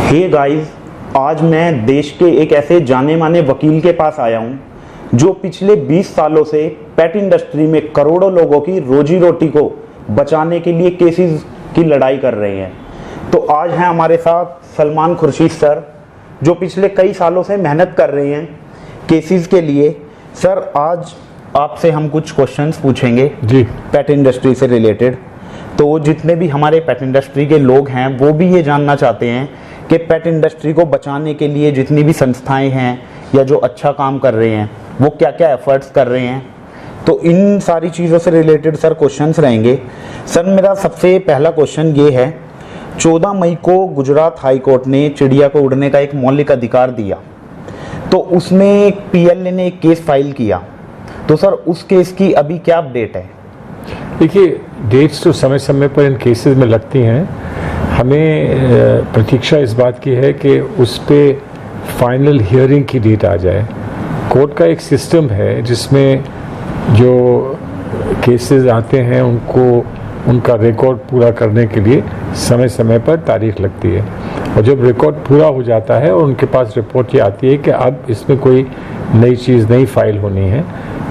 Hey guys, आज मैं देश के एक ऐसे जाने माने वकील के पास आया हूं जो पिछले 20 सालों से पेट इंडस्ट्री में करोड़ों लोगों की रोजी रोटी को बचाने के लिए केसेस की लड़ाई कर रहे हैं। तो आज हैं हमारे साथ सलमान खुर्शीद सर, जो पिछले कई सालों से मेहनत कर रहे हैं केसेस के लिए। सर, आज आपसे हम कुछ क्वेश्चंस पूछेंगे जी पेट इंडस्ट्री से रिलेटेड। तो जितने भी हमारे पेट इंडस्ट्री के लोग हैं वो भी ये जानना चाहते हैं कि पेट इंडस्ट्री को बचाने के लिए जितनी भी संस्थाएं हैं या जो अच्छा काम कर रहे हैं वो क्या क्या एफर्ट्स कर रहे हैं। तो इन सारी चीज़ों से रिलेटेड सर क्वेश्चंस रहेंगे। सर, मेरा सबसे पहला क्वेश्चन ये है, 14 मई को गुजरात हाई कोर्ट ने चिड़िया को उड़ने का एक मौलिक अधिकार दिया, तो उसमें पीएलए ने एक केस फाइल किया। तो सर, उस केस की अभी क्या अपडेट है? देखिए, डेट्स तो समय समय पर इन केसेस में लगती हैं। हमें प्रतीक्षा इस बात की है कि उस पर फाइनल हियरिंग की डेट आ जाए। कोर्ट का एक सिस्टम है जिसमें जो केसेस आते हैं उनका रिकॉर्ड पूरा करने के लिए समय समय पर तारीख लगती है, और जब रिकॉर्ड पूरा हो जाता है और उनके पास रिपोर्ट ये आती है कि अब इसमें कोई नई चीज़ नहीं फाइल होनी है,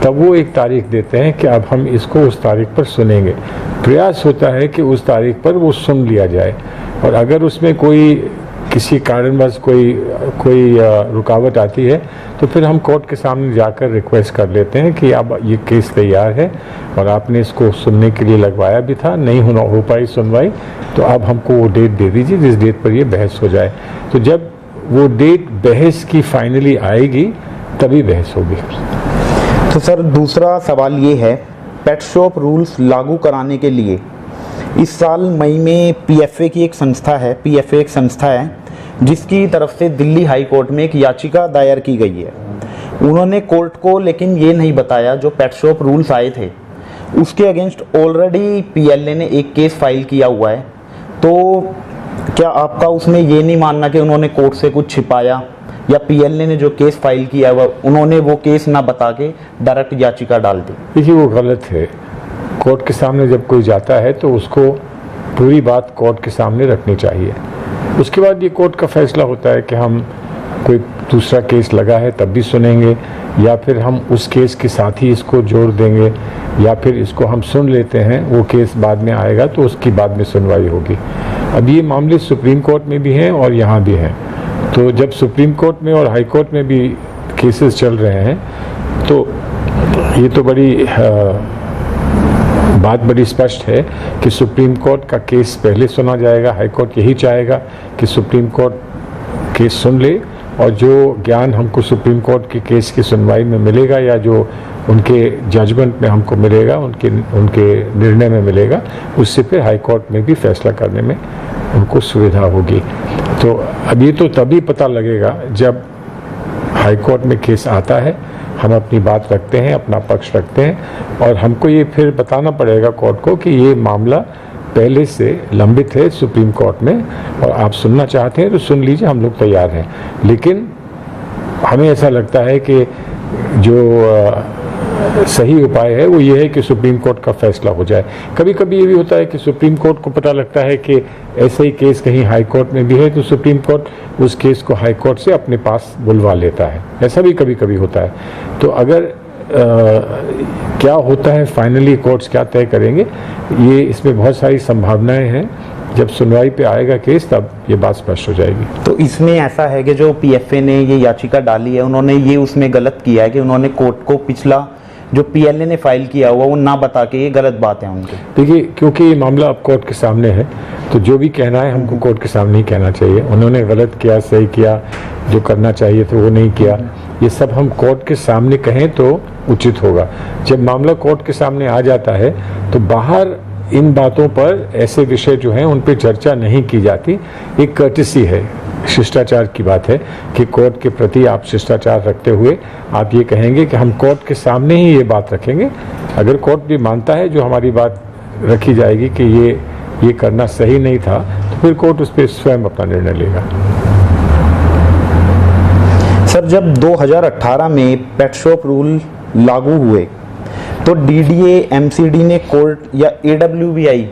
तब वो एक तारीख देते हैं कि अब हम इसको उस तारीख पर सुनेंगे। प्रयास होता है कि उस तारीख पर वो सुन लिया जाए, और अगर उसमें किसी कारणवश कोई रुकावट आती है तो फिर हम कोर्ट के सामने जाकर रिक्वेस्ट कर लेते हैं कि अब ये केस तैयार है और आपने इसको सुनने के लिए लगवाया भी था, नहीं हो पाई सुनवाई, तो अब हमको वो डेट दे दीजिए जिस डेट पर ये बहस हो जाए। तो जब वो डेट बहस की फाइनली आएगी तभी बहस होगी। तो सर, दूसरा सवाल ये है, पेट शॉप रूल्स लागू कराने के लिए इस साल मई में पीएफए एक संस्था है जिसकी तरफ से दिल्ली हाई कोर्ट में एक याचिका दायर की गई है। उन्होंने कोर्ट को लेकिन ये नहीं बताया जो पेट शॉप रूल्स आए थे उसके अगेंस्ट ऑलरेडी पीएलए ने एक केस फाइल किया हुआ है। तो क्या आपका उसमें ये नहीं मानना कि उन्होंने कोर्ट से कुछ छिपाया, या पीएलए ने जो केस फाइल किया हुआ उन्होंने वो केस ना बता के डायरेक्ट याचिका डाल दी? देखिए, वो गलत है। कोर्ट के सामने जब कोई जाता है तो उसको पूरी बात कोर्ट के सामने रखनी चाहिए। उसके बाद ये कोर्ट का फैसला होता है कि हम कोई दूसरा केस लगा है तब भी सुनेंगे, या फिर हम उस केस के साथ ही इसको जोड़ देंगे, या फिर इसको हम सुन लेते हैं, वो केस बाद में आएगा तो उसकी बाद में सुनवाई होगी। अब ये मामले सुप्रीम कोर्ट में भी हैं और यहाँ भी हैं। तो जब सुप्रीम कोर्ट में और हाई कोर्ट में भी केसेस चल रहे हैं तो ये तो बात बड़ी स्पष्ट है कि सुप्रीम कोर्ट का केस पहले सुना जाएगा। हाई कोर्ट यही चाहेगा कि सुप्रीम कोर्ट केस सुन ले, और जो ज्ञान हमको सुप्रीम कोर्ट के केस की सुनवाई में मिलेगा या जो उनके जजमेंट में हमको मिलेगा, उनके निर्णय में मिलेगा, उससे फिर हाई कोर्ट में भी फैसला करने में उनको सुविधा होगी। तो अब ये तो तभी पता लगेगा जब हाई कोर्ट में केस आता है, हम अपनी बात रखते हैं, अपना पक्ष रखते हैं, और हमको ये फिर बताना पड़ेगा कोर्ट को कि ये मामला पहले से लंबित है सुप्रीम कोर्ट में, और आप सुनना चाहते हैं तो सुन लीजिए, हम लोग तैयार हैं। लेकिन हमें ऐसा लगता है कि जो सही उपाय है वो ये है कि सुप्रीम कोर्ट का फैसला हो जाए। कभी कभी ये भी होता है कि सुप्रीम कोर्ट को पता लगता है कि ऐसा ही केस कहीं हाई कोर्ट में भी है, तो सुप्रीम कोर्ट उस केस को हाई कोर्ट से अपने पास बुलवा लेता है। ऐसा भी कभी कभी होता है। तो अगर क्या होता है फाइनली कोर्ट्स क्या तय करेंगे, ये इसमें बहुत सारी संभावनाएं हैं। जब सुनवाई पे आएगा केस तब ये बात स्पष्ट हो जाएगी। तो इसमें ऐसा है कि जो पीएफए ने ये याचिका डाली है, उन्होंने ये उसमें गलत किया है कि उन्होंने कोर्ट को पिछला जो पीएलए ने फाइल किया हुआ वो ना बता के, ये गलत बात है उनकी। देखिए, क्योंकि ये मामला अब कोर्ट के सामने है तो जो भी कहना है हमको कोर्ट के सामने ही कहना चाहिए। उन्होंने गलत किया, सही किया, जो करना चाहिए तो वो नहीं किया, ये सब हम कोर्ट के सामने कहें तो उचित होगा। जब मामला कोर्ट के सामने आ जाता है तो बाहर इन बातों पर, ऐसे विषय जो हैं उन पर चर्चा नहीं की जाती। एक कर्टेसी है, शिष्टाचार की बात है कि कोर्ट के प्रति आप शिष्टाचार रखते हुए आप ये कहेंगे कि हम कोर्ट के सामने ही ये बात रखेंगे। अगर कोर्ट भी मानता है जो हमारी बात रखी जाएगी कि ये करना सही नहीं था, तो फिर कोर्ट उस पर स्वयं अपना निर्णय लेगा। सर, जब 2018 में पेट शॉप रूल लागू हुए तो डीडीए, एमसीडी ने कोर्ट या एडब्ल्यूबीआई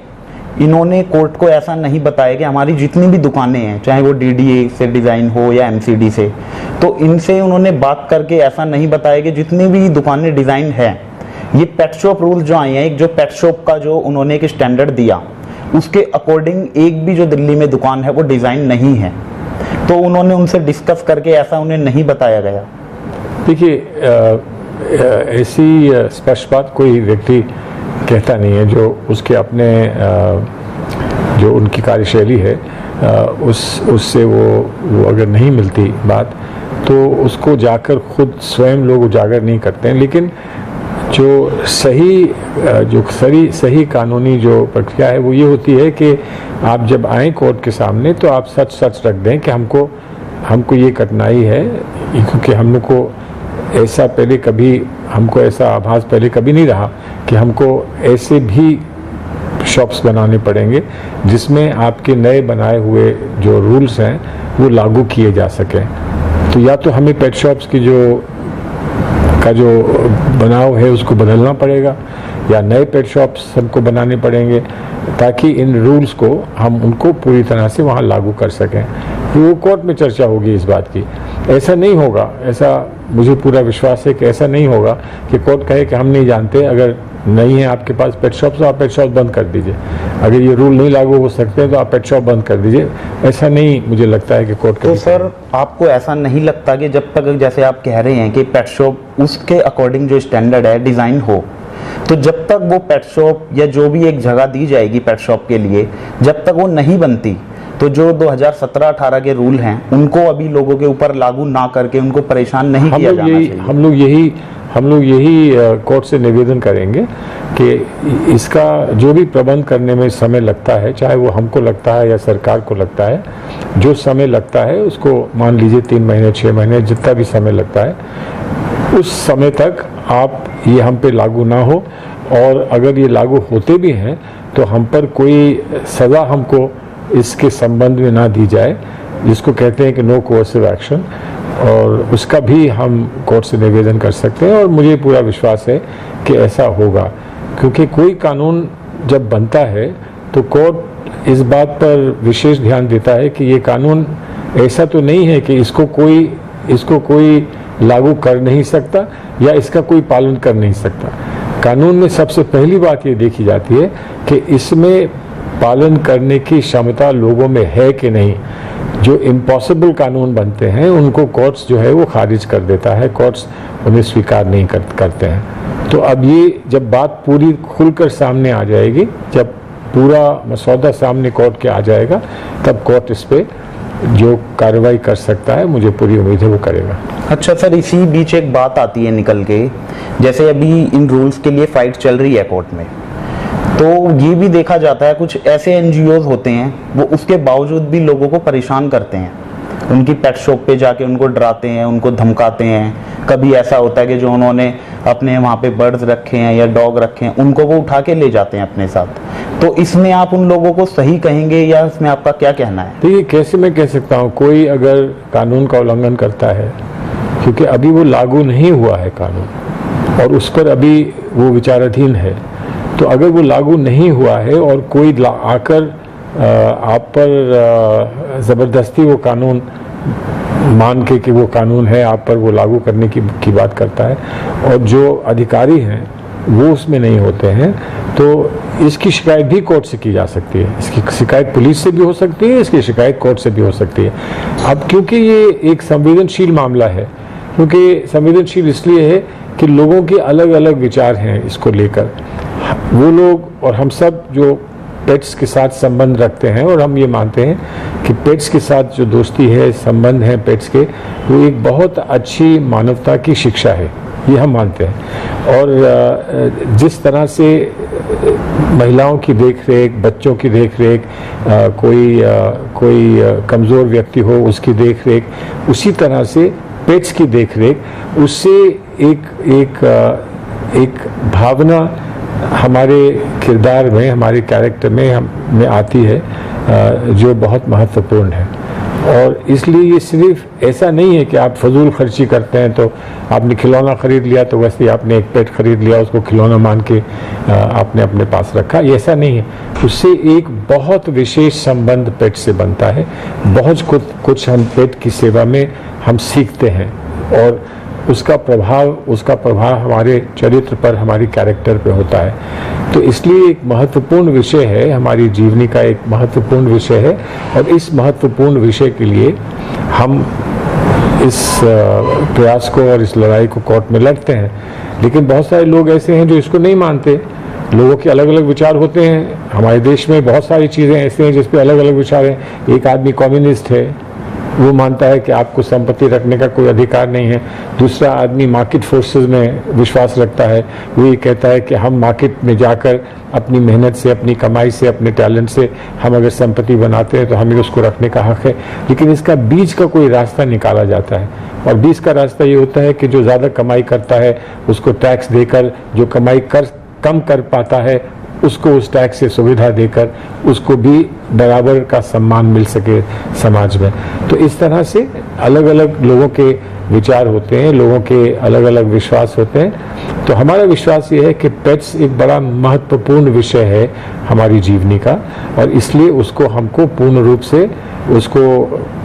इन्होंने कोर्ट को ऐसा नहीं बताया कि हमारी जितनी भी दुकानें हैं, चाहे वो डीडीए से डिज़ाइन हो या एमसीडी से, तो इनसे उन्होंने बात करके ऐसा नहीं बताया कि जितनी भी दुकानें डिज़ाइन है, ये पेट शॉप रूल जो आए हैं, एक जो पेट शॉप का जो उन्होंने एक स्टैंडर्ड दिया, उसके अकॉर्डिंग एक भी जो दिल्ली में दुकान है वो डिज़ाइन नहीं है। तो उन्होंने उनसे डिस्कस करके ऐसा उन्हें नहीं बताया गया। देखिए, ऐसी स्पष्ट बात कोई व्यक्ति कहता नहीं है। जो उसके अपने जो उनकी कार्यशैली है उससे वो अगर नहीं मिलती बात, तो उसको जाकर खुद स्वयं लोग उजागर नहीं करते हैं। लेकिन जो सही कानूनी जो प्रक्रिया है वो ये होती है कि आप जब आएँ कोर्ट के सामने तो आप सच रख दें कि हमको ये कठिनाई है, क्योंकि हम लोग को ऐसा पहले कभी हमको ऐसा आभास पहले कभी नहीं रहा कि हमको ऐसे भी शॉप्स बनाने पड़ेंगे जिसमें आपके नए बनाए हुए जो रूल्स हैं वो लागू किए जा सकें। तो या तो हमें पेट शॉप्स की जो बनाव है उसको बदलना पड़ेगा, या नए पेट शॉप्स हमको बनाने पड़ेंगे ताकि इन रूल्स को हम उनको पूरी तरह से वहाँ लागू कर सकें। वो कोर्ट में चर्चा होगी इस बात की। ऐसा नहीं होगा, ऐसा मुझे पूरा विश्वास है कि ऐसा नहीं होगा कि कोर्ट कहे कि हम नहीं जानते, अगर नहीं है आपके पास पेट शॉप तो आप पेट शॉप बंद कर दीजिए, अगर ये रूल नहीं लागू हो सकते हैं तो आप पेट शॉप बंद कर दीजिए। ऐसा नहीं मुझे लगता है कि कोर्ट तो सर आपको ऐसा नहीं लगता कि जब तक, जैसे आप कह रहे हैं कि पेट शॉप उसके अकॉर्डिंग जो स्टैंडर्ड है डिज़ाइन हो, तो जब तक वो पेट शॉप या जो भी एक जगह दी जाएगी पेट शॉप के लिए, जब तक वो नहीं बनती, तो जो 2017-18 के रूल हैं उनको अभी लोगों के ऊपर लागू ना करके उनको परेशान नहीं किया जाना चाहिए। हम लोग यही कोर्ट से निवेदन करेंगे कि इसका जो भी प्रबंध करने में समय लगता है, चाहे वो हमको लगता है या सरकार को लगता है, जो समय लगता है उसको मान लीजिए 3 महीने 6 महीने जितना भी समय लगता है, उस समय तक आप ये हम पे लागू ना हो, और अगर ये लागू होते भी हैं तो हम पर कोई सज़ा हमको इसके संबंध में ना दी जाए, जिसको कहते हैं कि नो कोर्सिव एक्शन, और उसका भी हम कोर्ट से निवेदन कर सकते हैं। और मुझे पूरा विश्वास है कि ऐसा होगा, क्योंकि कोई कानून जब बनता है तो कोर्ट इस बात पर विशेष ध्यान देता है कि ये कानून ऐसा तो नहीं है कि इसको कोई लागू कर नहीं सकता या इसका कोई पालन कर नहीं सकता। कानून में सबसे पहली बात ये देखी जाती है कि इसमें पालन करने की क्षमता लोगों में है कि नहीं। जो इम्पॉसिबल कानून बनते हैं उनको कोर्ट्स जो है वो खारिज कर देता है, कोर्ट्स उन्हें स्वीकार नहीं करते हैं। तो अब ये जब बात पूरी खुलकर सामने आ जाएगी, जब पूरा मसौदा सामने कोर्ट के आ जाएगा, तब कोर्ट इस पे जो कार्रवाई कर सकता है, मुझे पूरी उम्मीद है वो करेगा। अच्छा सर, इसी बीच एक बात आती है निकल के, जैसे अभी इन रूल्स के लिए फाइट चल रही है कोर्ट में, तो ये भी देखा जाता है कुछ ऐसे एनजीओज होते हैं वो उसके बावजूद भी लोगों को परेशान करते हैं, उनकी पेट शॉप पे जाके उनको डराते हैं, उनको धमकाते हैं। कभी ऐसा होता है कि जो उन्होंने अपने वहाँ पे बर्ड्स रखे हैं या डॉग रखे हैं उनको वो उठा के ले जाते हैं अपने साथ। तो इसमें आप उन लोगों को सही कहेंगे या इसमें आपका क्या कहना है? तो ये कैसे मैं कह सकता हूँ, कोई अगर कानून का उल्लंघन करता है, क्योंकि अभी वो लागू नहीं हुआ है कानून और उस पर अभी वो विचाराधीन है, तो अगर वो लागू नहीं हुआ है और कोई आकर आप पर ज़बरदस्ती वो कानून मान के कि वो कानून है, आप पर वो लागू करने की बात करता है और जो अधिकारी हैं वो उसमें नहीं होते हैं, तो इसकी शिकायत भी कोर्ट से की जा सकती है। इसकी शिकायत पुलिस से भी हो सकती है, इसकी शिकायत कोर्ट से भी हो सकती है। अब क्योंकि ये एक संवेदनशील मामला है, क्योंकि संवेदनशील इसलिए है कि लोगों के अलग अलग विचार हैं इसको लेकर। वो लोग और हम सब जो पेट्स के साथ संबंध रखते हैं और हम ये मानते हैं कि पेट्स के साथ जो दोस्ती है, संबंध है पेट्स के, वो एक बहुत अच्छी मानवता की शिक्षा है, ये हम मानते हैं। और जिस तरह से महिलाओं की देखरेख, बच्चों की देखरेख, कोई कमज़ोर व्यक्ति हो उसकी देखरेख, उसी तरह से पेट्स की देखरेख, उससे एक भावना हमारे किरदार में, हमारे कैरेक्टर में आती है जो बहुत महत्वपूर्ण है। और इसलिए ये सिर्फ ऐसा नहीं है कि आप फजूल खर्ची करते हैं, तो आपने खिलौना खरीद लिया तो वैसे ही आपने एक पेट खरीद लिया, उसको खिलौना मान के आपने अपने पास रखा, ये ऐसा नहीं है। उससे एक बहुत विशेष संबंध पेट से बनता है। बहुत कुछ हम पेट की सेवा में हम सीखते हैं और उसका प्रभाव हमारे चरित्र पर, हमारी कैरेक्टर पे होता है। तो इसलिए एक महत्वपूर्ण विषय है, हमारी जीवनी का एक महत्वपूर्ण विषय है, और इस महत्वपूर्ण विषय के लिए हम इस प्रयास को और इस लड़ाई को कोर्ट में लड़ते हैं। लेकिन बहुत सारे लोग ऐसे हैं जो इसको नहीं मानते। लोगों के अलग अलग विचार होते हैं। हमारे देश में बहुत सारी चीज़ें ऐसी हैं जिस पे अलग अलग विचार हैं। एक आदमी कम्युनिस्ट है, वो मानता है कि आपको संपत्ति रखने का कोई अधिकार नहीं है। दूसरा आदमी मार्केट फोर्सेस में विश्वास रखता है, वो ये कहता है कि हम मार्केट में जाकर अपनी मेहनत से, अपनी कमाई से, अपने टैलेंट से हम अगर संपत्ति बनाते हैं तो हमें उसको रखने का हक है। लेकिन इसका बीच का कोई रास्ता निकाला जाता है, और बीच का रास्ता ये होता है कि जो ज़्यादा कमाई करता है उसको टैक्स देकर, जो कमाई कम कर पाता है उसको उस टैक्स से सुविधा देकर उसको भी बराबर का सम्मान मिल सके समाज में। तो इस तरह से अलग अलग लोगों के विचार होते हैं, लोगों के अलग अलग विश्वास होते हैं। तो हमारा विश्वास ये है कि पेट्स एक बड़ा महत्वपूर्ण विषय है हमारी जीवनी का, और इसलिए उसको हमको पूर्ण रूप से उसको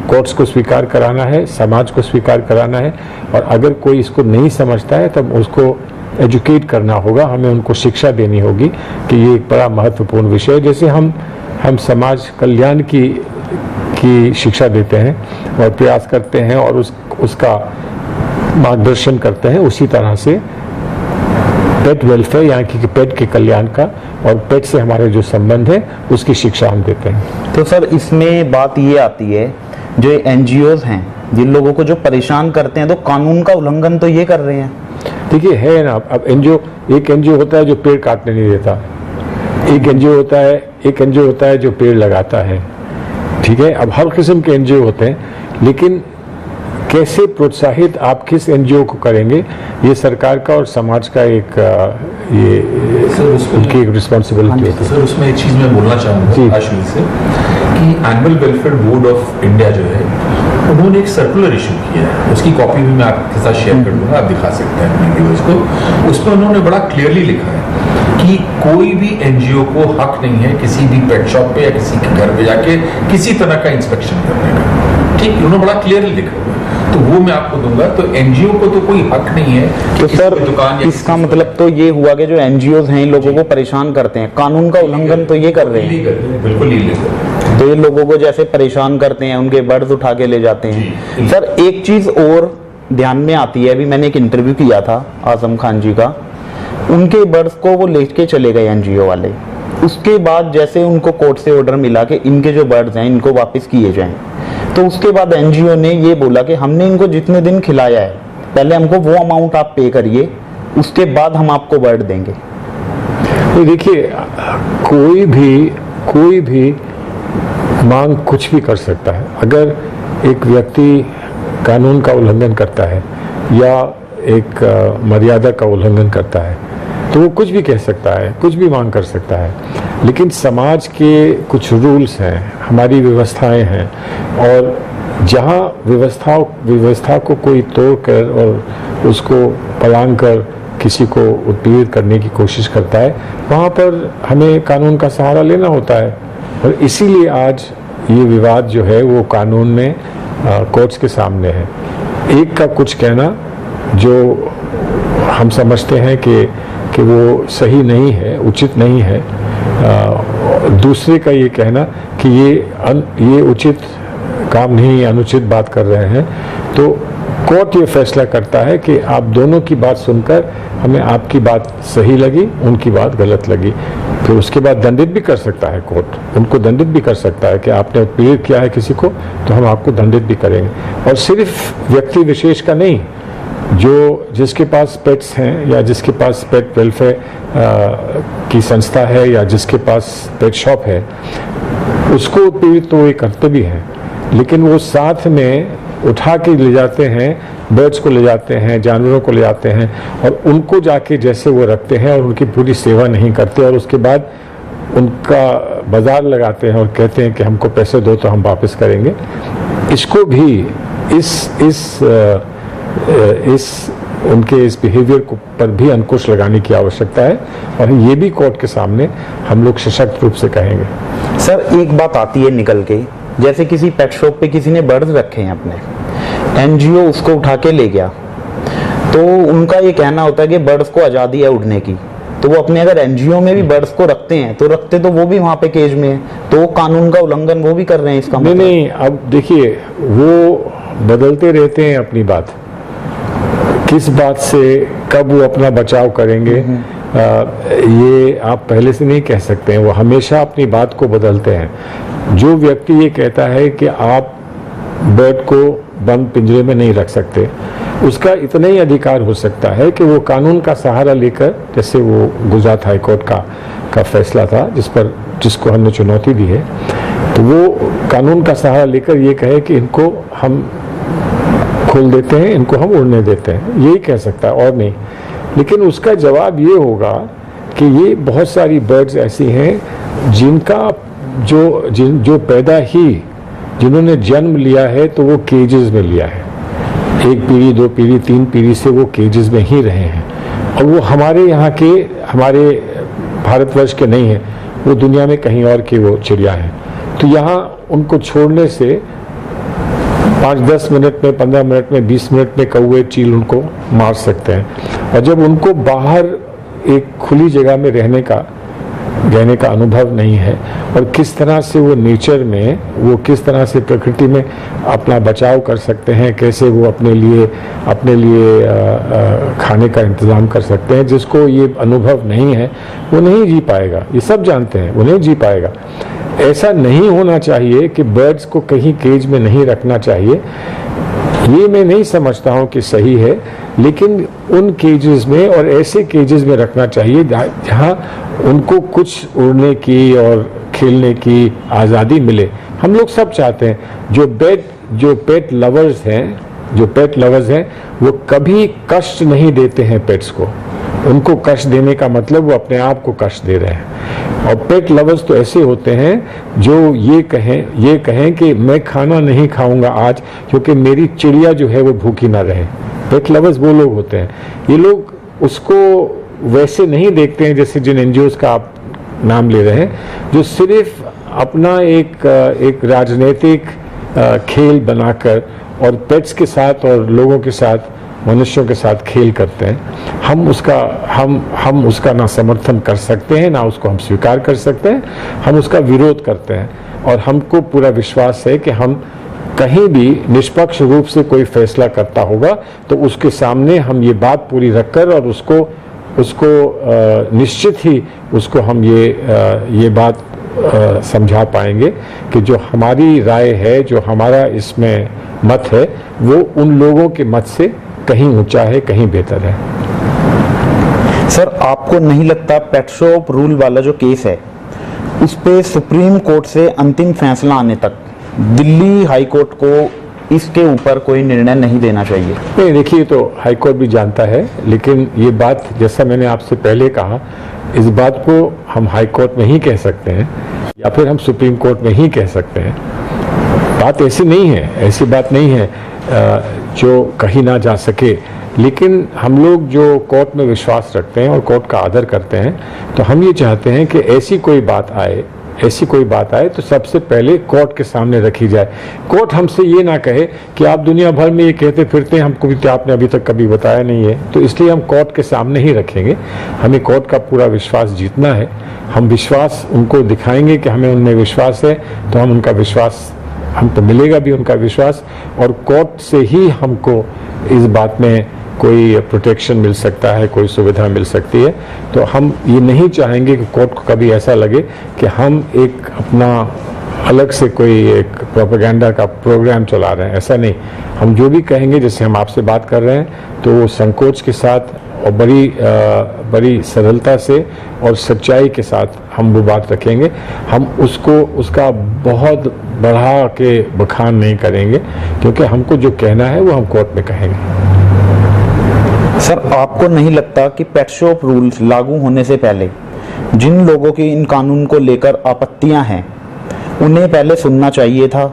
कोर्ट्स को स्वीकार कराना है, समाज को स्वीकार कराना है। और अगर कोई इसको नहीं समझता है तब उसको एजुकेट करना होगा, हमें उनको शिक्षा देनी होगी कि ये एक बड़ा महत्वपूर्ण विषय है। जैसे हम समाज कल्याण की शिक्षा देते हैं और प्रयास करते हैं और उसका मार्गदर्शन करते हैं, उसी तरह से पेट वेलफेयर यानी कि पेट के कल्याण का और पेट से हमारे जो संबंध है उसकी शिक्षा हम देते हैं। तो सर इसमें बात ये आती है, जो एनजीओज हैं जिन लोगों को जो परेशान करते हैं, तो कानून का उल्लंघन तो ये कर रहे हैं। देखिए है ना, अब एक एनजीओ होता है जो पेड़ काटने नहीं देता, एक एनजीओ होता है जो पेड़ लगाता है, ठीक है। अब हर किस्म के एनजीओ होते हैं, लेकिन कैसे प्रोत्साहित आप किस एनजीओ को करेंगे, ये सरकार का और समाज का एक ये उनकी एक रिस्पॉन्सिबिलिटी होती है। सर उसमें एक चीज़ मैं बोलना चाहूँगा आशुल से कि annual welfare board of India जो है उन्होंने एक सर्कुलर इशू किया है, उसकी कॉपी भी मैं आपके साथ शेयर कर दूंगा, आप दिखा सकते हैं अपने व्यूअर्स को। उसमें उन्होंने बड़ा क्लियरली लिखा है कि कोई भी एनजीओ को हक नहीं है किसी भी पेट शॉप पे या किसी के घर पे जाके किसी तरह का इंस्पेक्शन करने का, ठीक है, उन्होंने बड़ा क्लियरली लिखा हुआ है। तो वो मैं आपको दूंगा। तो एनजीओ को तो कोई हक नहीं है तो सर दुकान, इसका मतलब तो ये हुआ कि जो एनजीओज हैं इन लोगों को परेशान करते हैं, कानून का उल्लंघन तो ये कर रहे हैं, बिल्कुल लीगल। तो ये लोगों को जैसे परेशान करते हैं, उनके बर्ड्स उठा के ले जाते हैं। सर एक चीज और ध्यान में आती है, अभी मैंने एक इंटरव्यू किया था आजम खान जी का, उनके बर्ड्स को वो लेके चले गए एनजीओ वाले। उसके बाद जैसे उनको कोर्ट से ऑर्डर मिला कि इनके जो बर्ड्स हैं इनको वापस किए जाएं, तो उसके बाद एनजीओ ने ये बोला कि हमने इनको जितने दिन खिलाया है पहले हमको वो अमाउंट आप पे करिए, उसके बाद हम आपको बर्ड देंगे। तो देखिए कोई भी मांग कुछ भी कर सकता है। अगर एक व्यक्ति कानून का उल्लंघन करता है या एक मर्यादा का उल्लंघन करता है तो वो कुछ भी कह सकता है, कुछ भी मांग कर सकता है। लेकिन समाज के कुछ रूल्स हैं, हमारी व्यवस्थाएं हैं, और जहाँ व्यवस्था को कोई तोड़कर और उसको पलांग कर किसी को उत्पीड़ित करने की कोशिश करता है, वहाँ पर हमें कानून का सहारा लेना होता है। और इसीलिए आज ये विवाद जो है वो कानून में कोर्ट्स के सामने है। एक का कुछ कहना जो हम समझते हैं कि वो सही नहीं है, उचित नहीं है, दूसरे का ये कहना कि ये उचित काम नहीं, अनुचित बात कर रहे हैं। तो कोर्ट ये फैसला करता है कि आप दोनों की बात सुनकर हमें आपकी बात सही लगी, उनकी बात गलत लगी, फिर उसके बाद दंडित भी कर सकता है कोर्ट, उनको दंडित भी कर सकता है कि आपने उत्पीड़ित किया है किसी को तो हम आपको दंडित भी करेंगे। और सिर्फ व्यक्ति विशेष का नहीं, जिसके पास पेट्स हैं या जिसके पास पेट वेलफेयर की संस्था है या जिसके पास पेट शॉप है, उसको उत्पीड़ित तो ये करते भी हैं, लेकिन वो साथ में उठा के ले जाते हैं, बर्ड्स को ले जाते हैं, जानवरों को ले जाते हैं और उनको जाके जैसे वो रखते हैं और उनकी पूरी सेवा नहीं करते और उसके बाद उनका बाजार लगाते हैं और कहते हैं कि हमको पैसे दो तो हम वापस करेंगे। इसको भी उनके इस बिहेवियर को पर भी अंकुश लगाने की आवश्यकता है, और ये भी कोर्ट के सामने हम लोग सशक्त रूप से कहेंगे। सर एक बात आती है निकल के, जैसे किसी पेट शॉप पे किसी ने बर्ड्स रखे हैं अपने, एनजीओ उसको उठा के ले गया, तो उनका ये कहना होता है कि बर्ड्स को आज़ादी है उड़ने की, तो वो अपने अगर एनजीओ में भी बर्ड्स को रखते हैं तो रखते तो वो भी वहाँ पे केज में है, तो वो कानून का उल्लंघन वो भी कर रहे हैं इसका मतलब? नहीं, अब देखिए वो बदलते रहते हैं अपनी बात, किस बात से कब वो अपना बचाव करेंगे ये आप पहले से नहीं कह सकते हैं। वो हमेशा अपनी बात को बदलते हैं। जो व्यक्ति ये कहता है कि आप बर्ड को बंद पिंजरे में नहीं रख सकते, उसका इतना ही अधिकार हो सकता है कि वो कानून का सहारा लेकर, जैसे वो गुजरात हाई कोर्ट का फैसला था जिसको हमने चुनौती दी है, तो वो कानून का सहारा लेकर ये कहे कि इनको हम खोल देते हैं, इनको हम उड़ने देते हैं, यही कह सकता है और नहीं। लेकिन उसका जवाब ये होगा कि ये बहुत सारी बर्ड्स ऐसी हैं जिनका जो पैदा ही जिन्होंने जन्म लिया है तो वो केजेस में लिया है, 1 पीढ़ी 2 पीढ़ी 3 पीढ़ी से वो केजेस में ही रहे हैं, और वो हमारे यहाँ के, हमारे भारतवर्ष के नहीं है, वो दुनिया में कहीं और की वो चिड़िया है। तो यहाँ उनको छोड़ने से 5-10 मिनट में, 15 मिनट में, 20 मिनट में कौवे चील उनको मार सकते हैं। और जब उनको बाहर एक खुली जगह में रहने का अनुभव नहीं है, और किस तरह से वो नेचर में, वो किस तरह से प्रकृति में अपना बचाव कर सकते हैं, कैसे वो अपने लिए खाने का इंतज़ाम कर सकते हैं, जिसको ये अनुभव नहीं है वो नहीं जी पाएगा। ये सब जानते हैं, वो नहीं जी पाएगा। ऐसा नहीं होना चाहिए कि बर्ड्स को कहीं केज में नहीं रखना चाहिए, ये मैं नहीं समझता हूँ कि सही है, लेकिन उन केजेस में और ऐसे केजेस में रखना चाहिए जहाँ उनको कुछ उड़ने की और खेलने की आज़ादी मिले। हम लोग सब चाहते हैं, जो पेट लवर्स हैं वो कभी कष्ट नहीं देते हैं पेट्स को। उनको कष्ट देने का मतलब वो अपने आप को कष्ट दे रहे हैं। और पेट लवर्स तो ऐसे होते हैं जो ये कहें कि मैं खाना नहीं खाऊंगा आज क्योंकि मेरी चिड़िया जो है वो भूखी ना रहे। पेट लवर्स वो लोग होते हैं। ये लोग उसको वैसे नहीं देखते हैं जैसे जिन एनजीओज का आप नाम ले रहे हैं, जो सिर्फ अपना एक राजनीतिक खेल बनाकर और पेट्स के साथ और लोगों के साथ, मनुष्यों के साथ खेल करते हैं। हम उसका ना समर्थन कर सकते हैं, ना उसको हम स्वीकार कर सकते हैं। हम उसका विरोध करते हैं, और हमको पूरा विश्वास है कि हम कहीं भी निष्पक्ष रूप से कोई फैसला करता होगा तो उसके सामने हम ये बात पूरी रखकर और उसको निश्चित ही उसको हम ये बात समझा पाएंगे कि जो हमारी राय है, जो हमारा इसमें मत है, वो उन लोगों के मत से कहीं ऊंचा है, कहीं बेहतर है। सर आपको नहीं लगता पेट शॉप रूल वाला जो केस है उस पे सुप्रीम कोर्ट से अंतिम फैसला आने तक दिल्ली हाई कोर्ट को इसके ऊपर कोई निर्णय नहीं देना चाहिए? नहीं, देखिए, तो हाई कोर्ट भी जानता है, लेकिन ये बात, जैसा मैंने आपसे पहले कहा, इस बात को हम हाई कोर्ट में ही कह सकते हैं या फिर हम सुप्रीम कोर्ट में ही कह सकते हैं। बात ऐसी नहीं है, ऐसी बात नहीं है जो कहीं ना जा सके। लेकिन हम लोग जो कोर्ट में विश्वास रखते हैं और कोर्ट का आदर करते हैं, तो हम ये चाहते हैं कि ऐसी कोई बात आए तो सबसे पहले कोर्ट के सामने रखी जाए। कोर्ट हमसे ये ना कहे कि आप दुनिया भर में ये कहते फिरते हैं, हमको भी आपने अभी तक कभी बताया नहीं है, तो इसलिए हम कोर्ट के सामने ही रखेंगे। हमें कोर्ट का पूरा विश्वास जीतना है। हम विश्वास उनको दिखाएंगे कि हमें उनमें विश्वास है, तो हम उनका विश्वास, हमको मिलेगा भी उनका विश्वास, और कोर्ट से ही हमको इस बात में कोई प्रोटेक्शन मिल सकता है, कोई सुविधा मिल सकती है। तो हम ये नहीं चाहेंगे कि कोर्ट को कभी ऐसा लगे कि हम एक अपना अलग से कोई एक प्रोपेगेंडा का प्रोग्राम चला रहे हैं। ऐसा नहीं, हम जो भी कहेंगे, जैसे हम आपसे बात कर रहे हैं, तो वो संकोच के साथ और बड़ी सरलता से और सच्चाई के साथ हम वो बात रखेंगे। हम उसका बहुत बढ़ा के बखान नहीं करेंगे, क्योंकि हमको जो कहना है वो हम कोर्ट में कहेंगे। सर आपको नहीं लगता कि पेट शॉप रूल्स लागू होने से पहले जिन लोगों की इन कानून को लेकर आपत्तियां हैं उन्हें पहले सुनना चाहिए था,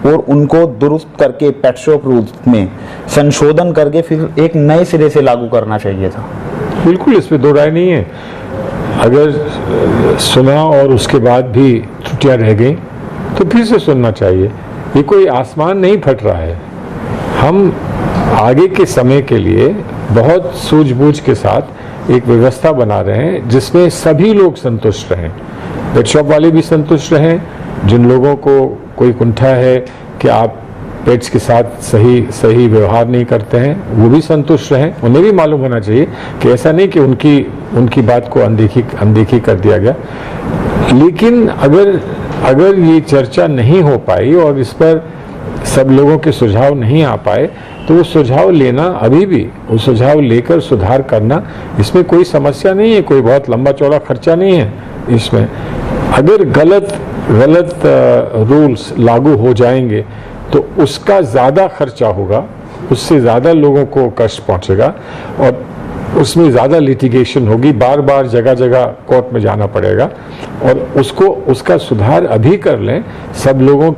और उनको दुरुस्त करके पेट शॉप रूल्स में संशोधन करके फिर एक नए सिरे से लागू करना चाहिए था। बिल्कुल, इसमें दो राय नहीं है। अगर सुना और उसके बाद भी त्रुटियां रह गई तो फिर से सुनना चाहिए। ये कोई आसमान नहीं फट रहा है। हम आगे के समय के लिए बहुत सूझबूझ के साथ एक व्यवस्था बना रहे हैं जिसमें सभी लोग संतुष्ट रहें। पेट शॉप वाले भी संतुष्ट रहें, जिन लोगों को कोई कुंठा है कि आप पेट्स के साथ सही व्यवहार नहीं करते हैं, वो भी संतुष्ट रहें। उन्हें भी मालूम होना चाहिए कि ऐसा नहीं कि उनकी बात को अनदेखी कर दिया गया। लेकिन अगर ये चर्चा नहीं हो पाई और इस पर सब लोगों के सुझाव नहीं आ पाए तो वो सुझाव लेना, अभी भी वो सुझाव लेकर सुधार करना, इसमें कोई समस्या नहीं है, कोई बहुत लंबा चौड़ा खर्चा नहीं है इसमें। अगर गलत रूल्स लागू हो जाएंगे तो उसका ज़्यादा खर्चा होगा, उससे ज़्यादा लोगों को कष्ट पहुंचेगा और उसमें ज़्यादा लिटिगेशन होगी, बार बार जगह जगह कोर्ट में जाना पड़ेगा। और उसका सुधार अभी कर लें, सब लोगों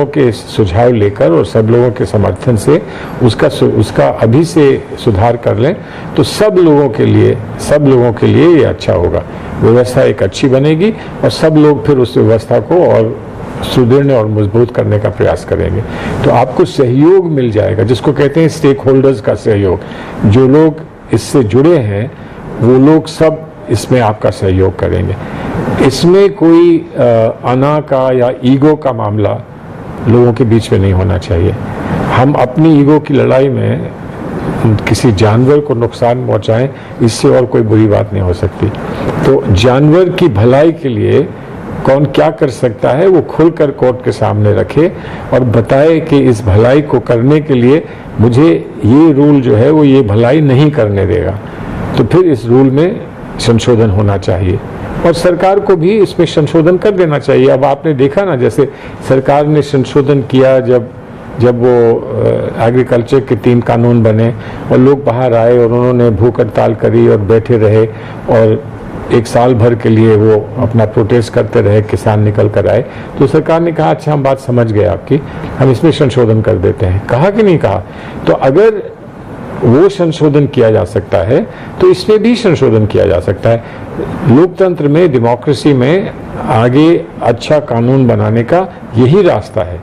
के सुझाव लेकर और सब लोगों के समर्थन से उसका अभी से सुधार कर लें तो सब लोगों के लिए ये अच्छा होगा। व्यवस्था एक अच्छी बनेगी और सब लोग फिर उस व्यवस्था को और सुदृढ़ और मजबूत करने का प्रयास करेंगे। तो आपको सहयोग मिल जाएगा, जिसको कहते हैं स्टेक होल्डर्स का सहयोग। जो लोग इससे जुड़े हैं वो लोग सब इसमें आपका सहयोग करेंगे। इसमें कोई अना का या ईगो का मामला लोगों के बीच में नहीं होना चाहिए। हम अपनी ईगो की लड़ाई में किसी जानवर को नुकसान पहुंचाएं, इससे और कोई बुरी बात नहीं हो सकती। तो जानवर की भलाई के लिए कौन क्या कर सकता है वो खुलकर कोर्ट के सामने रखे और बताए कि इस भलाई को करने के लिए मुझे ये रूल जो है वो ये भलाई नहीं करने देगा, तो फिर इस रूल में संशोधन होना चाहिए और सरकार को भी इसमें संशोधन कर देना चाहिए। अब आपने देखा ना, जैसे सरकार ने संशोधन किया जब वो एग्रीकल्चर के 3 कानून बने और लोग बाहर आए और उन्होंने भूख हड़ताल करी और बैठे रहे और 1 साल भर के लिए वो अपना प्रोटेस्ट करते रहे, किसान निकल कर आए, तो सरकार ने कहा अच्छा हम बात समझ गए आपकी, हम इसमें संशोधन कर देते हैं। कहा कि नहीं कहा? तो अगर वो संशोधन किया जा सकता है तो इसमें भी संशोधन किया जा सकता है। लोकतंत्र में, डेमोक्रेसी में आगे अच्छा कानून बनाने का यही रास्ता है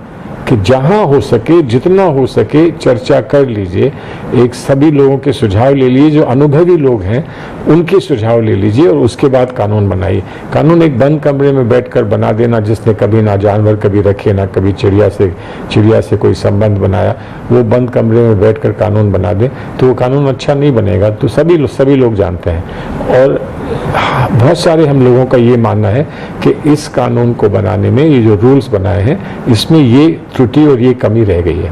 कि जहां हो सके, जितना हो सके चर्चा कर लीजिए, एक सभी लोगों के सुझाव ले लीजिए, जो अनुभवी लोग हैं उनके सुझाव ले लीजिए और उसके बाद कानून बनाइए। कानून एक बंद कमरे में बैठकर बना देना, जिसने कभी ना जानवर कभी रखे ना कभी चिड़िया से कोई संबंध बनाया, वो बंद कमरे में बैठकर कानून बना दे तो वो कानून अच्छा नहीं बनेगा। तो सभी लोग जानते हैं और बहुत सारे हम लोगों का ये मानना है कि इस कानून को बनाने में ये जो रूल्स बनाए हैं इसमें ये त्रुटि और ये कमी रह गई है।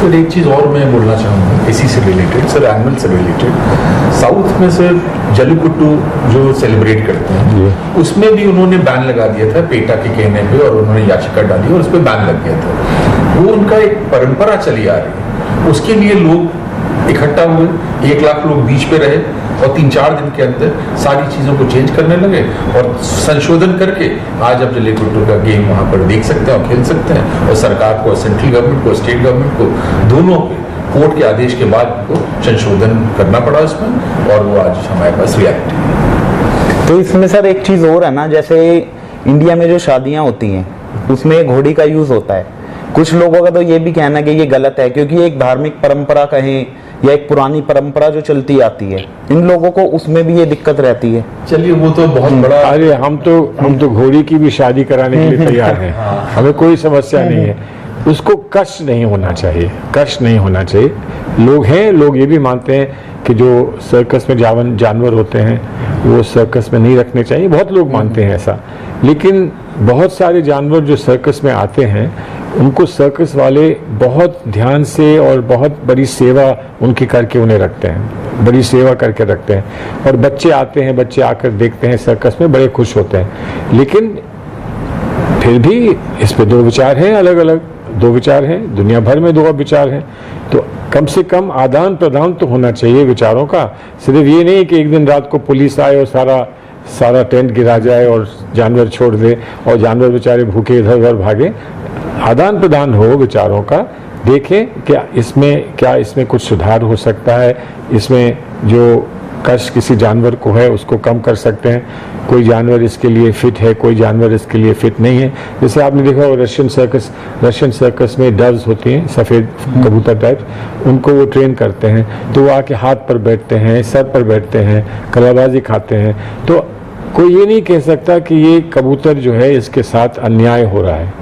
सर एक चीज़ और मैं बोलना चाहूँगा इसी से रिलेटेड, सर एनिमल से रिलेटेड। साउथ में सर जल्लीकट्टू जो सेलिब्रेट करते हैं उसमें भी उन्होंने बैन लगा दिया था पेटा के कहने पे और उन्होंने याचिका डाली और उस पर बैन लग गया था। वो उनका एक परंपरा चली आ रही है, उसके लिए लोग इकट्ठा हुए, 1 लाख लोग बीच पे रहे और 3-4 दिन के अंदर सारी चीज़ों को चेंज करने लगे और संशोधन करके आज अब जल्लीकट्टू का गेम वहाँ पर देख सकते हैं और खेल सकते हैं। और सरकार को, सेंट्रल गवर्नमेंट को, स्टेट गवर्नमेंट को, दोनों को कोर्ट के आदेश के बाद को संशोधन करना पड़ा उसमें और वो आज हमारे पास रियलिटी है। तो इसमें सर एक चीज़ और है ना, जैसे इंडिया में जो शादियाँ होती हैं उसमें घोड़ी का यूज़ होता है। कुछ लोगों का तो ये भी कहना है कि ये गलत है क्योंकि एक धार्मिक परंपरा कहें या एक पुरानी परंपरा जो चलती आती है, इन लोगों को उसमें भी ये दिक्कत रहती है। चलिए वो तो बहुत बड़ा, अरे हम तो घोड़ी की भी शादी कराने के लिए तैयार हैं, हमें कोई समस्या नहीं है। उसको कष्ट नहीं होना चाहिए, कष्ट नहीं होना चाहिए। लोग ये भी मानते हैं कि जो सर्कस में जानवर होते हैं वो सर्कस में नहीं रखने चाहिए, बहुत लोग मानते हैं ऐसा। लेकिन बहुत सारे जानवर जो सर्कस में आते हैं उनको सर्कस वाले बहुत ध्यान से और बहुत बड़ी सेवा उनकी करके उन्हें रखते हैं, बड़ी सेवा करके रखते हैं। और बच्चे आते हैं, बच्चे आकर देखते हैं सर्कस में, बड़े खुश होते हैं। लेकिन फिर भी इस पे 2 विचार हैं, अलग अलग 2 विचार हैं, दुनिया भर में 2 विचार हैं। तो कम से कम आदान प्रदान तो होना चाहिए विचारों का। सिर्फ ये नहीं कि एक दिन रात को पुलिस आए और सारा टेंट गिरा जाए और जानवर छोड़ दे और जानवर बेचारे भूखे इधर उधर भागे। आदान प्रदान हो विचारों का, देखें क्या इसमें कुछ सुधार हो सकता है, इसमें जो कष्ट किसी जानवर को है उसको कम कर सकते हैं, कोई जानवर इसके लिए फिट है, कोई जानवर इसके लिए फिट नहीं है। जैसे आपने देखा हो रशियन सर्कस में डव्स होती हैं, सफ़ेद कबूतर टाइप, उनको वो ट्रेन करते हैं, तो वो आके हाथ पर बैठते हैं, सर पर बैठते हैं, कलाबाजी खाते हैं। तो कोई ये नहीं कह सकता कि ये कबूतर जो है इसके साथ अन्याय हो रहा है।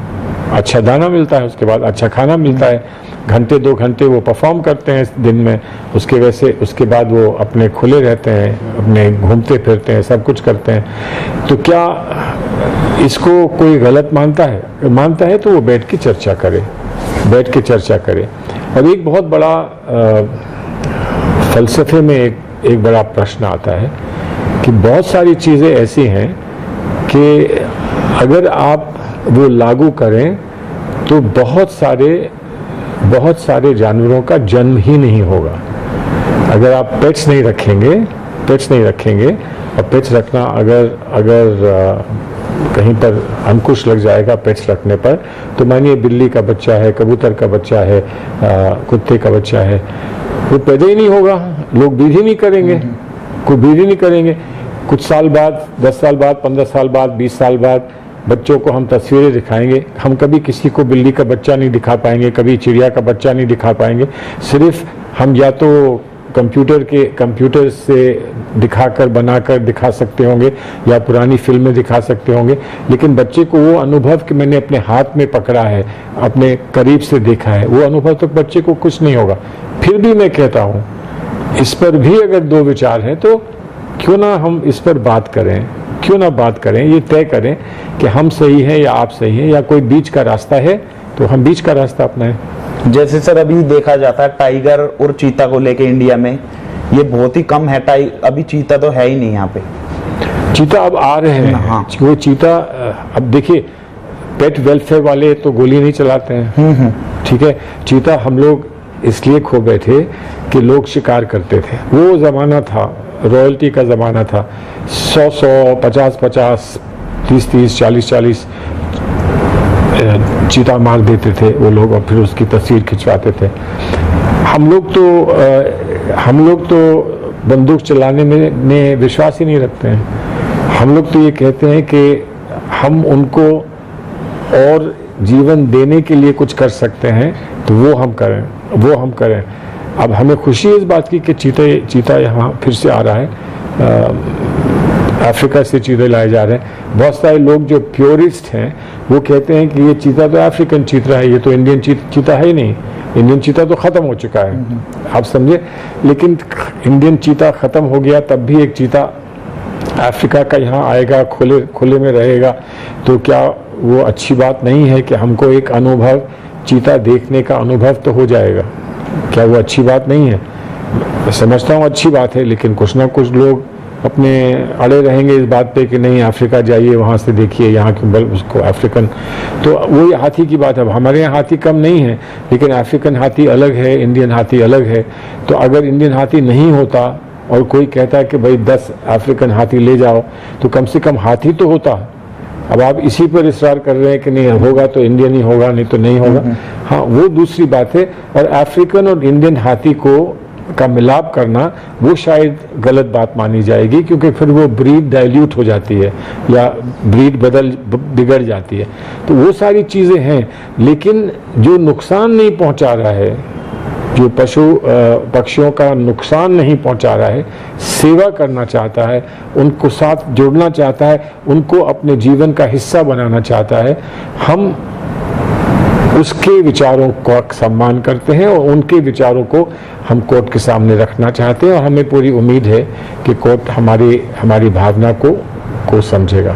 अच्छा दाना मिलता है, उसके बाद अच्छा खाना मिलता है, घंटे 2 घंटे वो परफॉर्म करते हैं दिन में, उसके बाद वो अपने खुले रहते हैं, अपने घूमते फिरते हैं, सब कुछ करते हैं। तो क्या इसको कोई गलत मानता है तो वो बैठ के चर्चा करे। और एक बहुत बड़ा फलसफे में एक बड़ा प्रश्न आता है कि बहुत सारी चीज़ें ऐसी हैं कि अगर आप वो लागू करें तो बहुत सारे जानवरों का जन्म ही नहीं होगा। अगर आप पेट्स नहीं रखेंगे और पेट्स रखना अगर कहीं पर अंकुश लग जाएगा पेट्स रखने पर, तो मानिए बिल्ली का बच्चा है, कबूतर का बच्चा है, कुत्ते का बच्चा है, वो पैदा ही नहीं होगा, लोग ब्रीड ही नहीं करेंगे, कोई ब्रीड ही नहीं करेंगे। कुछ साल बाद, 10 साल बाद, 15 साल बाद, 20 साल बाद बच्चों को हम तस्वीरें दिखाएंगे, हम कभी किसी को बिल्ली का बच्चा नहीं दिखा पाएंगे, कभी चिड़िया का बच्चा नहीं दिखा पाएंगे। सिर्फ हम या तो कंप्यूटर से दिखाकर बनाकर दिखा सकते होंगे या पुरानी फिल्में दिखा सकते होंगे, लेकिन बच्चे को वो अनुभव कि मैंने अपने हाथ में पकड़ा है, अपने करीब से देखा है, वो अनुभव तो बच्चे को कुछ नहीं होगा। फिर भी मैं कहता हूँ इस पर भी अगर 2 विचार हैं तो क्यों ना हम इस पर बात करें, ये तय करें कि हम सही हैं या आप सही हैं, या कोई बीच का रास्ता है तो हम बीच का रास्ता अपनाएं। जैसे सर अभी देखा जाता है टाइगर और चीता को लेके इंडिया में ये बहुत ही कम है, अभी चीता तो है ही नहीं यहाँ पे। चीता अब आ रहे हैं। हाँ। वो चीता अब देखिए, पेट वेलफेयर वाले तो गोली नहीं चलाते हैं, ठीक है। चीता हम लोग इसलिए खो बैठे कि लोग शिकार करते थे, वो जमाना था, रॉयल्टी का ज़माना था, 100-100, 50-50, 30-30, 40-40 चीता मार देते थे वो लोग, और फिर उसकी तस्वीर खिंचवाते थे। हम लोग तो बंदूक चलाने में विश्वास ही नहीं रखते हैं। हम लोग तो ये कहते हैं कि हम उनको और जीवन देने के लिए कुछ कर सकते हैं तो वो हम करें। अब हमें खुशी है इस बात की कि चीता यहाँ फिर से आ रहा है, अफ्रीका से चीते लाए जा रहे हैं। बहुत सारे लोग जो प्योरिस्ट हैं वो कहते हैं कि ये चीता तो अफ्रीकन चीता है, ये तो इंडियन चीता है ही नहीं, इंडियन चीता तो ख़त्म हो चुका है, आप समझे। लेकिन इंडियन चीता ख़त्म हो गया तब भी एक चीता अफ्रीका का यहाँ आएगा, खुले में रहेगा, तो क्या वो अच्छी बात नहीं है कि हमको एक अनुभव, चीता देखने का अनुभव तो हो जाएगा? क्या वो अच्छी बात नहीं है? मैं समझता हूँ अच्छी बात है, लेकिन कुछ ना कुछ लोग अपने अड़े रहेंगे इस बात पे कि नहीं अफ्रीका जाइए, वहाँ से देखिए, यहाँ के उसको अफ्रीकन, तो वही हाथी की बात है। हमारे यहाँ हाथी कम नहीं है, लेकिन अफ्रीकन हाथी अलग है, इंडियन हाथी अलग है। तो अगर इंडियन हाथी नहीं होता और कोई कहता है कि भाई 10 अफ्रीकन हाथी ले जाओ, तो कम से कम हाथी तो होता। अब आप इसी पर इसरार कर रहे हैं कि नहीं होगा तो इंडियन ही होगा, नहीं तो नहीं होगा। हाँ, वो दूसरी बात है। और अफ्रीकन और इंडियन हाथी का मिलाप करना वो शायद गलत बात मानी जाएगी, क्योंकि फिर वो ब्रीड डाइल्यूट हो जाती है या ब्रीड बिगड़ जाती है। तो वो सारी चीज़ें हैं, लेकिन जो नुकसान नहीं पहुंचा रहा है, जो पक्षियों का नुकसान नहीं पहुंचा रहा है, सेवा करना चाहता है, उनको साथ जोड़ना चाहता है, उनको अपने जीवन का हिस्सा बनाना चाहता है, हम उसके विचारों का सम्मान करते हैं और उनके विचारों को हम कोर्ट के सामने रखना चाहते हैं। और हमें पूरी उम्मीद है कि कोर्ट हमारी भावना को समझेगा।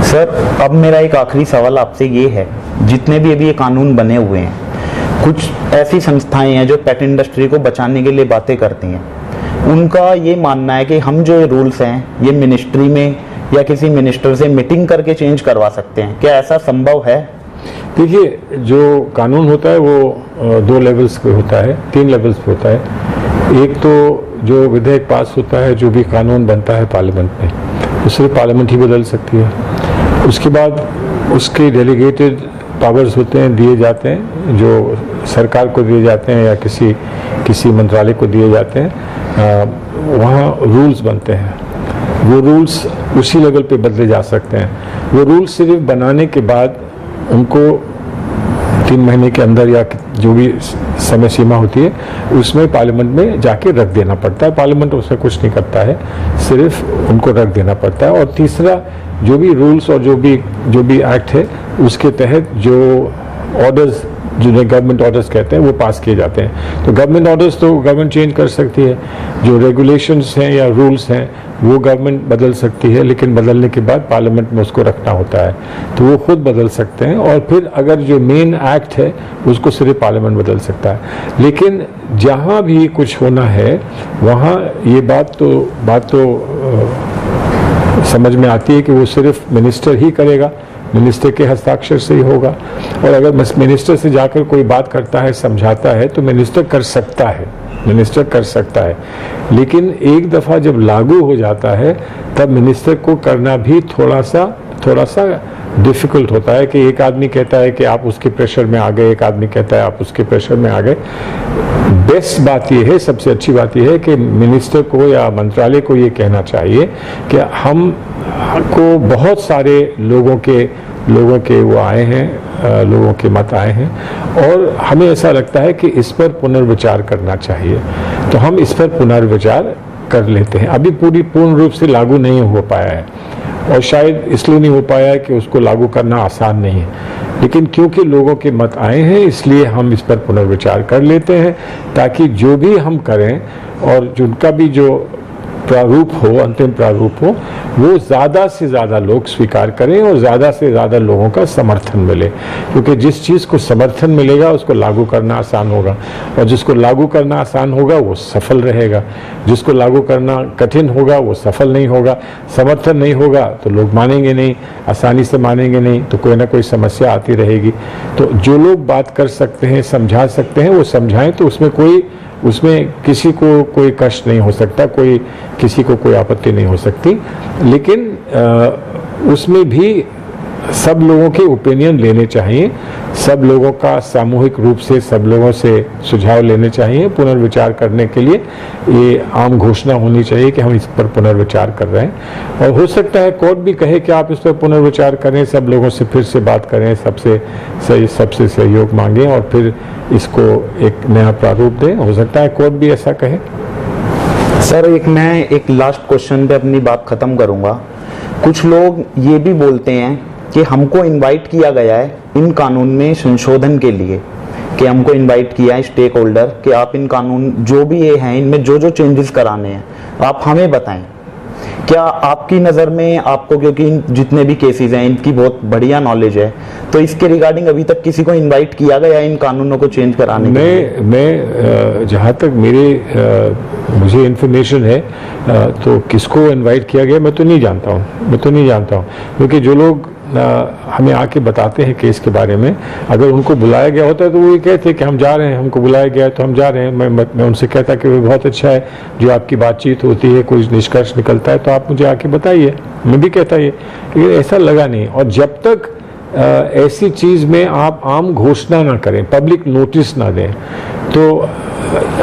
सर, अब मेरा एक आखिरी सवाल आपसे ये है, जितने भी अभी ये कानून बने हुए हैं, कुछ ऐसी संस्थाएं हैं जो पेट इंडस्ट्री को बचाने के लिए बातें करती हैं, उनका ये मानना है कि हम जो रूल्स हैं ये मिनिस्ट्री में या किसी मिनिस्टर से मीटिंग करके चेंज करवा सकते हैं। क्या ऐसा संभव है? देखिए, जो कानून होता है वो 2 लेवल्स पे होता है, 3 लेवल्स पे होता है। एक तो जो विधेयक पास होता है, जो भी कानून बनता है पार्लियामेंट में, तो सिर्फ पार्लियामेंट ही बदल सकती है। उसके बाद उसके डेलीगेटेड पावर्स होते हैं दिए जाते हैं, जो सरकार को दिए जाते हैं या किसी मंत्रालय को दिए जाते हैं, वहाँ रूल्स बनते हैं। वो रूल्स उसी लेवल पे बदले जा सकते हैं। वो रूल्स सिर्फ बनाने के बाद उनको 3 महीने के अंदर या जो भी समय सीमा होती है उसमें पार्लियामेंट में जाके रख देना पड़ता है। पार्लियामेंट उसमें कुछ नहीं करता है, सिर्फ उनको रख देना पड़ता है। और तीसरा, जो भी रूल्स और जो भी एक्ट है उसके तहत जो ऑर्डर्स, जिन्हें गवर्नमेंट ऑर्डर्स कहते हैं, वो पास किए जाते हैं। तो गवर्नमेंट ऑर्डर्स तो गवर्नमेंट चेंज कर सकती है, जो रेगुलेशंस हैं या रूल्स हैं वो गवर्नमेंट बदल सकती है, लेकिन बदलने के बाद पार्लियामेंट में उसको रखना होता है, तो वो खुद बदल सकते हैं। और फिर अगर जो मेन एक्ट है उसको सिर्फ पार्लियामेंट बदल सकता है। लेकिन जहाँ भी कुछ होना है वहाँ ये बात तो समझ में आती है कि वो सिर्फ मिनिस्टर ही करेगा, मिनिस्टर के हस्ताक्षर से ही होगा। और अगर मिनिस्टर से जाकर कोई बात करता है, समझाता है, तो मिनिस्टर कर सकता है। लेकिन एक दफ़ा जब लागू हो जाता है तब मिनिस्टर को करना भी थोड़ा सा डिफ़िकल्ट होता है कि एक आदमी कहता है कि आप उसके प्रेशर में आ गए, एक आदमी कहता है आप उसके प्रेशर में आ गए। बेस्ट बात यह है, सबसे अच्छी बात यह है कि मिनिस्टर को या मंत्रालय को ये कहना चाहिए कि हम को बहुत सारे लोगों के वो आए हैं, लोगों के मत आए हैं और हमें ऐसा लगता है कि इस पर पुनर्विचार करना चाहिए, तो हम इस पर पुनर्विचार कर लेते हैं। अभी पूर्ण रूप से लागू नहीं हो पाया है और शायद इसलिए नहीं हो पाया है कि उसको लागू करना आसान नहीं है, लेकिन क्योंकि लोगों के मत आए हैं इसलिए हम इस पर पुनर्विचार कर लेते हैं, ताकि जो भी हम करें और जिनका भी जो प्रारूप हो, अंतिम प्रारूप हो, वो ज़्यादा से ज़्यादा लोग स्वीकार करें और ज़्यादा से ज़्यादा लोगों का समर्थन मिले। क्योंकि जिस चीज़ को समर्थन मिलेगा उसको लागू करना आसान होगा और जिसको लागू करना आसान होगा वो सफल रहेगा, जिसको लागू करना कठिन होगा वो सफल नहीं होगा। समर्थन नहीं होगा तो लोग मानेंगे नहीं, आसानी से मानेंगे नहीं, तो कोई ना कोई समस्या आती रहेगी। तो जो लोग बात कर सकते हैं, समझा सकते हैं, वो समझाएं, तो उसमें किसी को कोई कष्ट नहीं हो सकता, किसी को कोई आपत्ति नहीं हो सकती। लेकिन उसमें भी सब लोगों के ओपिनियन लेने चाहिए, सब लोगों का सामूहिक रूप से सब लोगों से सुझाव लेने चाहिए। पुनर्विचार करने के लिए ये आम घोषणा होनी चाहिए कि हम इस पर पुनर्विचार कर रहे हैं और हो सकता है कोर्ट भी कहे कि आप इस पर पुनर्विचार करें, सब लोगों से फिर से बात करें, सबसे सहयोग मांगें और फिर इसको एक नया प्रारूप दें। हो सकता है कोर्ट भी ऐसा कहे। सर, मैं एक लास्ट क्वेश्चन पे अपनी बात ख़त्म करूँगा। कुछ लोग ये भी बोलते हैं कि हमको इनवाइट किया गया है इन कानून में संशोधन के लिए, कि हमको इनवाइट किया है स्टेक होल्डर कि आप इन कानून जो भी ये हैं इनमें जो चेंजेस कराने हैं आप हमें बताएं। क्या आपकी नज़र में, आपको क्योंकि जितने भी केसेस हैं इनकी बहुत बढ़िया नॉलेज है, तो इसके रिगार्डिंग अभी तक किसी को इनवाइट किया गया इन कानूनों को चेंज कराने के लिए? मैं जहाँ तक मुझे इन्फॉर्मेशन है तो किसको इनवाइट किया गया मैं तो नहीं जानता हूँ, क्योंकि जो लोग हमें आके बताते हैं केस के बारे में, अगर उनको बुलाया गया होता है तो वो ये कहते हैं कि हम जा रहे हैं, हमको बुलाया गया है तो हम जा रहे हैं। मैं उनसे कहता कि वो बहुत अच्छा है, जो आपकी बातचीत होती है कोई निष्कर्ष निकलता है तो आप मुझे आके बताइए, मैं भी कहता ये, लेकिन ऐसा लगा नहीं। और जब तक ऐसी चीज़ में आप आम घोषणा ना करें, पब्लिक नोटिस ना दें, तो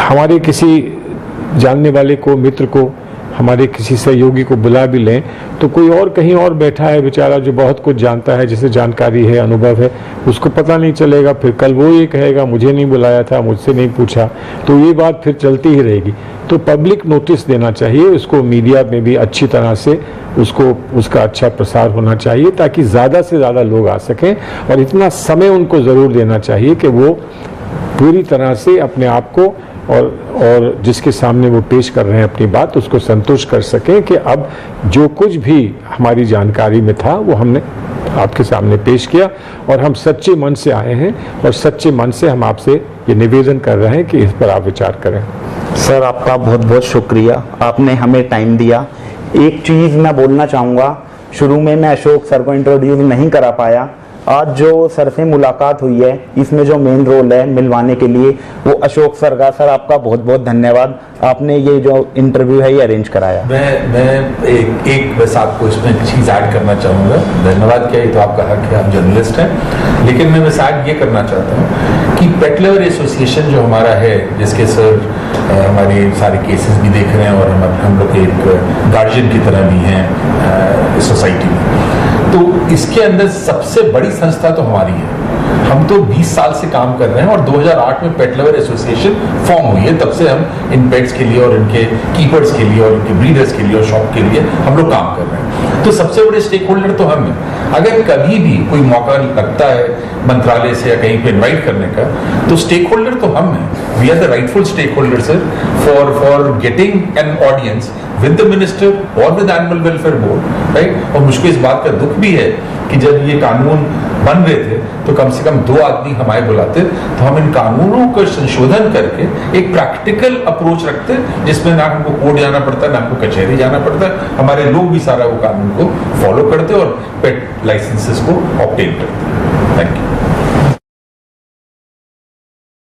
हमारे किसी जानने वाले को, मित्र को, हमारे किसी सहयोगी को बुला भी लें तो कोई और कहीं और बैठा है बेचारा जो बहुत कुछ जानता है, जिसे जानकारी है, अनुभव है, उसको पता नहीं चलेगा। फिर कल वो ये कहेगा मुझे नहीं बुलाया था, मुझसे नहीं पूछा, तो ये बात फिर चलती ही रहेगी। तो पब्लिक नोटिस देना चाहिए, उसको मीडिया में भी अच्छी तरह से उसका अच्छा प्रसार होना चाहिए ताकि ज़्यादा से ज़्यादा लोग आ सकें। और इतना समय उनको ज़रूर देना चाहिए कि वो पूरी तरह से अपने आप को और जिसके सामने वो पेश कर रहे हैं अपनी बात, उसको संतुष्ट कर सकें कि अब जो कुछ भी हमारी जानकारी में था वो हमने आपके सामने पेश किया और हम सच्चे मन से आए हैं और सच्चे मन से हम आपसे ये निवेदन कर रहे हैं कि इस पर आप विचार करें। सर, आपका बहुत बहुत शुक्रिया, आपने हमें टाइम दिया। एक चीज़ मैं बोलना चाहूँगा, शुरू में मैं अशोक सर को इंट्रोड्यूस नहीं करा पाया, आज जो सर से मुलाकात हुई है, इसमें जो मेन रोल है मिलवाने के लिए वो अशोक सर का। सर आपका बहुत बहुत धन्यवाद, आपने ये जो इंटरव्यू है ये अरेंज कराया। मैं एक बस आपको इसमें एक चीज़ ऐड करना चाहूँगा। धन्यवाद क्या, ये तो आपका हक है, आप जर्नलिस्ट हैं, लेकिन मैं बस ऐड ये करना चाहता हूँ कि पेट लवर एसोसिएशन जो हमारा है, जिसके सर हमारे सारे केसेस भी देख रहे हैं और हम लोग एक गार्जियन की तरह भी हैं सोसाइटी में, तो इसके अंदर सबसे बड़ी संस्था तो हमारी है। हम तो 20 साल से काम कर रहे हैं और 2008 में पेट लवर एसोसिएशन फॉर्म हुई है। तब से हम इन पेट्स के लिए और इनके कीपर्स के लिए और इनके ब्रीडर्स के लिए और शॉप के लिए हम लोग काम कर रहे हैं। तो सबसे बड़े स्टेक होल्डर तो हम हैं। अगर कभी भी कोई मौका लगता है मंत्रालय से या कहीं पे इन्वाइट करने का, तो स्टेक होल्डर तो हम हैं। We are the rightful stake holder sir for getting an audience with the minister और with animal welfare board, right. और मुझको इस बात का दुख भी है कि जब ये कानून बन रहे थे तो कम से कम 2 आदमी हमारे बुलाते, तो हम इन कानूनों का संशोधन करके एक प्रैक्टिकल अप्रोच रखते, जिसमें ना हमको कोर्ट जाना पड़ता, ना हमको कचहरी जाना पड़ता, हमारे लोग भी सारा वो कानून को फॉलो करते और पेट लाइसेंसेस को ऑब्टेन करते। Thank you.